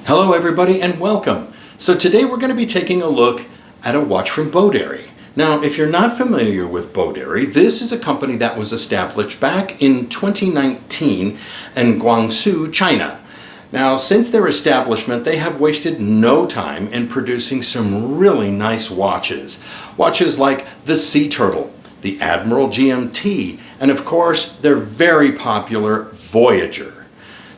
Hello everybody and welcome. So today we're going to be taking a look at a watch from Boderry. Now if you're not familiar with Boderry, this is a company that was established back in 2019 in Guangzhou, China. Now since their establishment they have wasted no time in producing some really nice watches. Watches like the Sea Turtle, the Admiral GMT, and of course their very popular Voyager.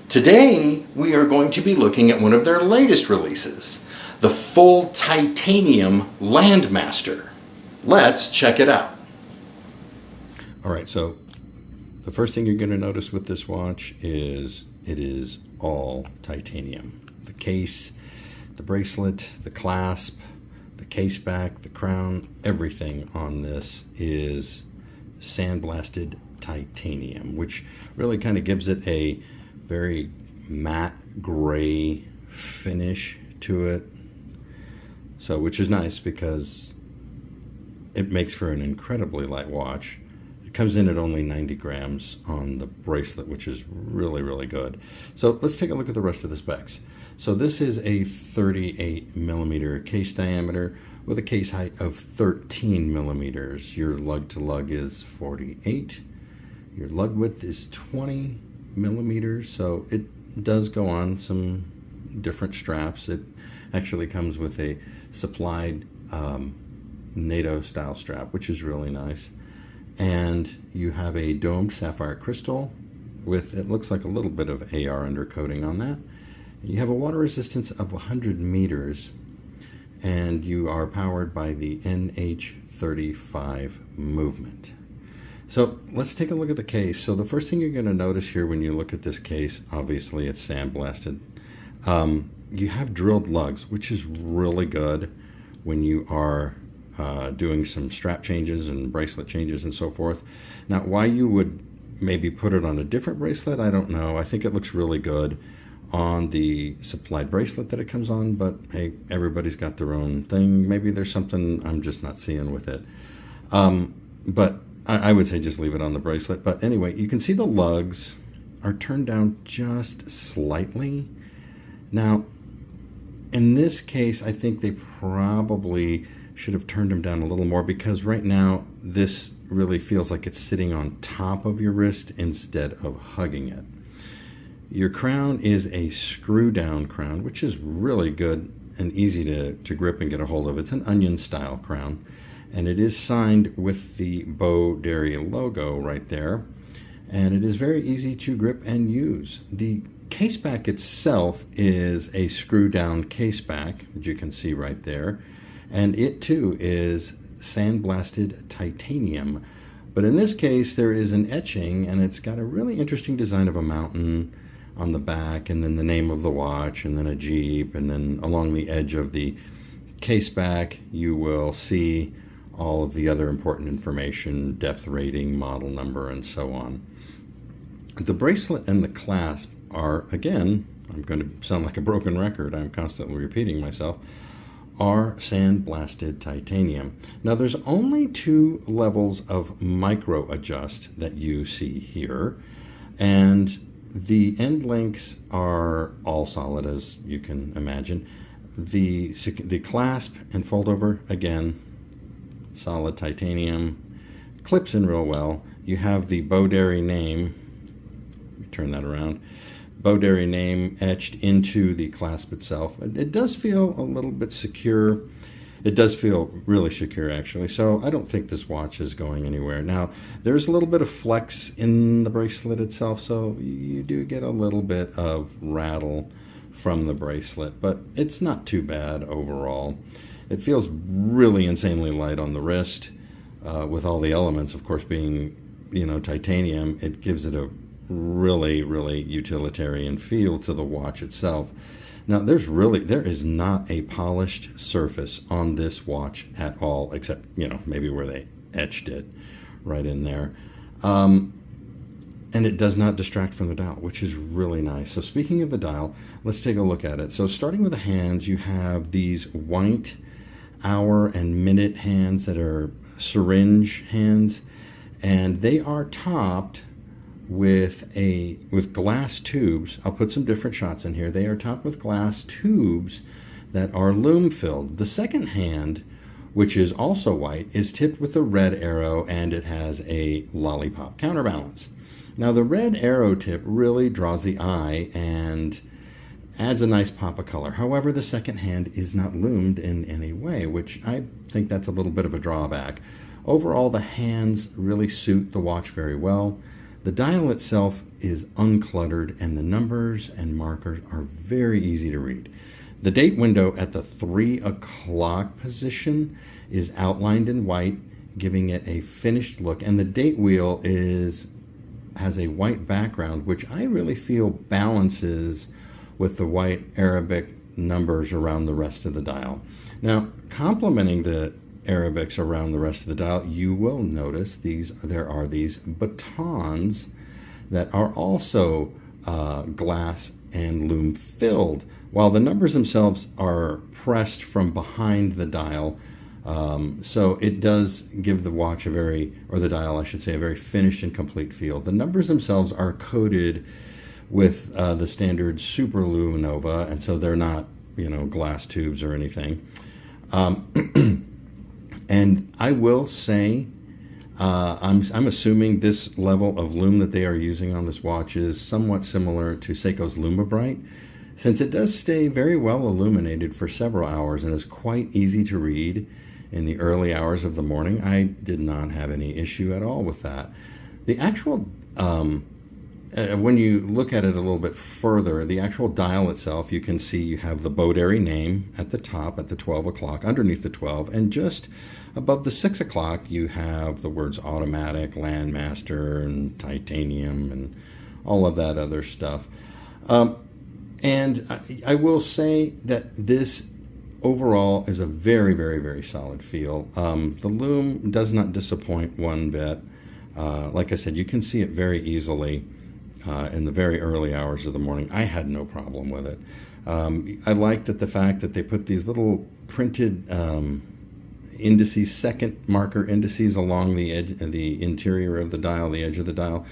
Today, we are going to be looking at one of their latest releases, the full titanium Landmaster. Let's check it out. All right, so the first thing you're going to notice with this watch is it is all titanium. The case, the bracelet, the clasp, the case back, the crown, everything on this is sandblasted titanium, which really kind of gives it a very matte gray finish to it, so which is nice because it makes for an incredibly light watch. It comes in at only 90 grams on the bracelet, which is really good. So let's take a look at the rest of the specs. So this is a 38 millimeter case diameter with a case height of 13 millimeters. Your lug to lug is 48. Your lug width is 20 millimeters, so it does go on some different straps. It actually comes with a supplied NATO style strap, which is really nice. And you have a domed sapphire crystal with, it looks like a little bit of AR undercoating on that. You have a water resistance of 100 meters, and you are powered by the NH35 movement. So let's take a look at the case. So the first thing you're going to notice here when you look at this case, obviously it's sandblasted. You have drilled lugs, which is really good when you are doing some strap changes and bracelet changes and so forth. Now, why you would maybe put it on a different bracelet, I don't know. I think it looks really good on the supplied bracelet that it comes on, but hey, everybody's got their own thing. Maybe there's something I'm just not seeing with it. But I would say just leave it on the bracelet. But anyway, you can see the lugs are turned down just slightly. Now, in this case, I think they probably should have turned them down a little more, because right now this really feels like it's sitting on top of your wrist instead of hugging it. Your crown is a screw down crown, which is really good and easy to grip and get a hold of. It's an onion style crown, and it is signed with the Boderry logo right there, and it is very easy to grip and use. The case back itself is a screw down case back, as you can see right there, and it too is sandblasted titanium. But in this case there is an etching, and it's got a really interesting design of a mountain on the back, and then the name of the watch, and then a Jeep, and then along the edge of the case back you will see all of the other important information, depth rating, model number, and so on. The bracelet and the clasp are, again, I'm going to sound like a broken record, I'm constantly repeating myself, are sandblasted titanium. Now there's only 2 levels of micro adjust that you see here, and the end links are all solid, as you can imagine. The clasp and fold over, again, solid titanium, clips in real well. You have the Boderry name, let me turn that around, Boderry name etched into the clasp itself. It does feel a little bit secure. It does feel really secure, actually, so I don't think this watch is going anywhere. Now, there's a little bit of flex in the bracelet itself, so you do get a little bit of rattle from the bracelet, but it's not too bad overall. It feels really insanely light on the wrist, with all the elements, of course, being, titanium. It gives it a really utilitarian feel to the watch itself. Now, there is not a polished surface on this watch at all, except, maybe where they etched it right in there. And it does not distract from the dial, which is really nice. So speaking of the dial, let's take a look at it. So starting with the hands, you have these white hour and minute hands that are syringe hands, and they are topped with glass tubes. I'll put some different shots in here. They are topped with glass tubes that are lume filled. The second hand, which is also white, is tipped with a red arrow, and it has a lollipop counterbalance. Now the red arrow tip really draws the eye and adds a nice pop of color. However, the second hand is not lumed in any way, which I think that's a little bit of a drawback. Overall, the hands really suit the watch very well. The dial itself is uncluttered, and the numbers and markers are very easy to read. The date window at the 3 o'clock position is outlined in white, giving it a finished look, and the date wheel has a white background, which I really feel balances with the white Arabic numbers around the rest of the dial. Now, complementing the Arabics around the rest of the dial, you will notice there are these batons that are also glass and lume filled, while the numbers themselves are pressed from behind the dial. So it does give the watch the dial, I should say, a very finished and complete feel. The numbers themselves are coated with the standard super luminova, and so they're not, glass tubes or anything. And I will say, I'm assuming this level of lume that they are using on this watch is somewhat similar to Seiko's Lume-Bright, since it does stay very well illuminated for several hours and is quite easy to read in the early hours of the morning. I did not have any issue at all with that. The actual, when you look at it a little bit further, the actual dial itself, you can see you have the Boderry name at the top at the 12 o'clock, underneath the 12, and just above the 6 o'clock, you have the words automatic, Landmaster, and titanium, and all of that other stuff. And I will say that this overall is a very, very, very solid feel. The lume does not disappoint one bit. Like I said, you can see it very easily in the very early hours of the morning. I had no problem with it. I like the fact that they put these little printed indices, second marker indices along the edge, the interior of the dial, the edge of the dial.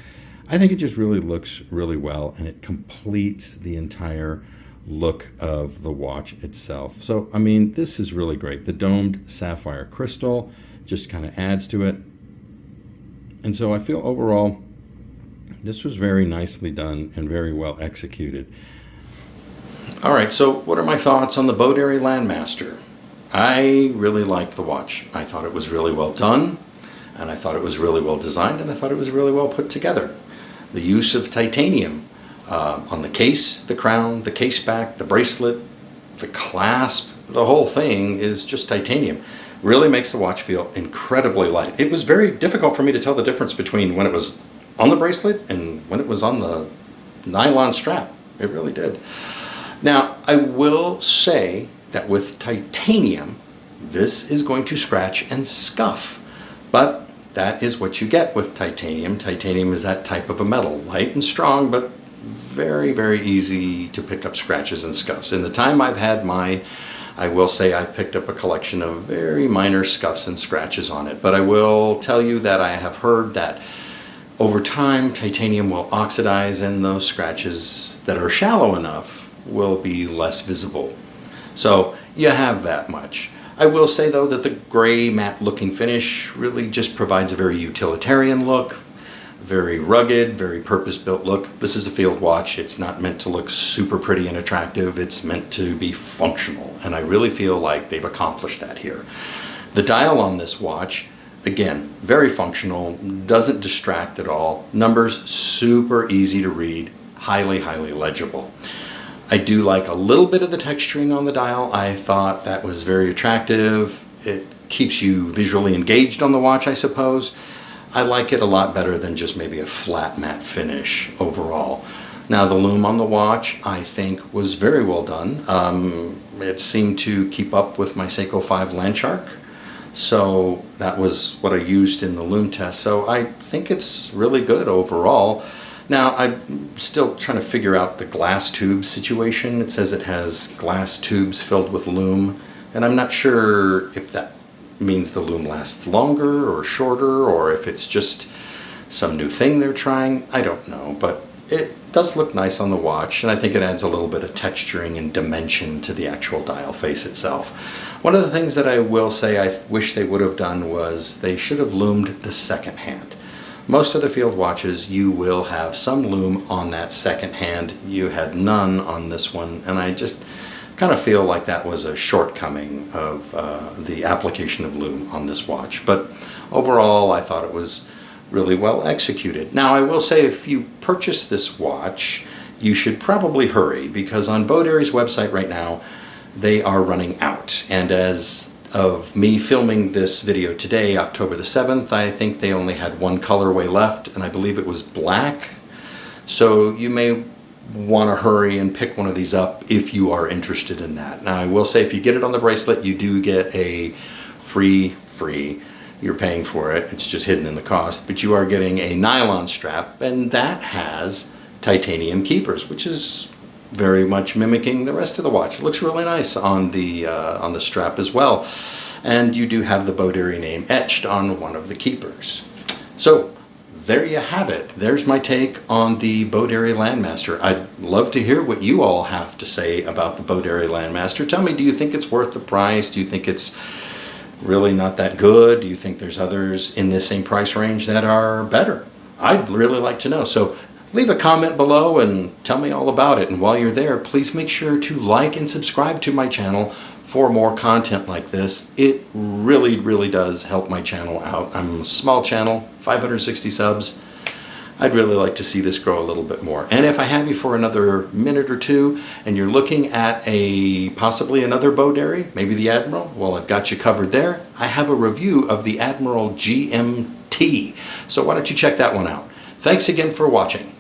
I think it just really looks really well, and it completes the entire look of the watch itself. So, I mean, this is really great. The domed sapphire crystal just kind of adds to it. And so I feel overall, this was very nicely done and very well executed. All right, so what are my thoughts on the Boderry Landmaster? I really liked the watch. I thought it was really well done, and I thought it was really well designed, and I thought it was really well put together. The use of titanium on the case, the crown, the case back, the bracelet, the clasp, the whole thing is just titanium. Really makes the watch feel incredibly light. It was very difficult for me to tell the difference between when it was on the bracelet and when it was on the nylon strap. It really did. Now, I will say that with titanium, this is going to scratch and scuff, but that is what you get with titanium. Titanium is that type of a metal, light and strong, but very, very easy to pick up scratches and scuffs. In the time I've had mine, I will say I've picked up a collection of very minor scuffs and scratches on it, but I will tell you that I have heard that over time, titanium will oxidize, and those scratches that are shallow enough will be less visible. So you have that much. I will say though that the gray matte looking finish really just provides a very utilitarian look, very rugged, very purpose-built look. This is a field watch. It's not meant to look super pretty and attractive. It's meant to be functional, and I really feel like they've accomplished that here. The dial on this watch, again, very functional, doesn't distract at all. Numbers super easy to read, highly, highly legible. I do like a little bit of the texturing on the dial. I thought that was very attractive. It keeps you visually engaged on the watch, I suppose. I like it a lot better than just maybe a flat matte finish overall. Now, the lume on the watch, I think, was very well done. It seemed to keep up with my Seiko 5 Landshark. So that was what I used in the lume test. So I think it's really good overall. Now, I'm still trying to figure out the glass tube situation. It says it has glass tubes filled with lume, and I'm not sure if that means the lume lasts longer or shorter, or if it's just some new thing they're trying. I don't know, but it does look nice on the watch, and I think it adds a little bit of texturing and dimension to the actual dial face itself. One of the things that I will say I wish they would have done was they should have lumed the second hand. Most of the field watches, you will have some lume on that second hand. You had none on this one, and I just kind of feel like that was a shortcoming of the application of lume on this watch. But overall, I thought it was really well executed. Now, I will say if you purchase this watch, you should probably hurry, because on Boderry's website right now, they are running out. And as of me filming this video today, October the 7th, I think they only had one colorway left, and I believe it was black. So you may want to hurry and pick one of these up if you are interested in that. Now, I will say if you get it on the bracelet, you do get a free, you're paying for it, it's just hidden in the cost, but you are getting a nylon strap, and that has titanium keepers, which is very much mimicking the rest of the watch. It looks really nice on the strap as well, and you do have the Boderry name etched on one of the keepers. So there you have it. There's my take on the Boderry Landmaster. I'd love to hear what you all have to say about the Boderry Landmaster. Tell me, do you think it's worth the price? Do you think it's really not that good? Do you think there's others in the same price range that are better? I'd really like to know. So leave a comment below and tell me all about it. And while you're there, please make sure to like and subscribe to my channel for more content like this. It really does help my channel out. I'm a small channel, 560 subs. I'd really like to see this grow a little bit more. And if I have you for another minute or two and you're looking at possibly another Boderry, maybe the Admiral, well, I've got you covered there. I have a review of the Admiral GMT. So why don't you check that one out? Thanks again for watching.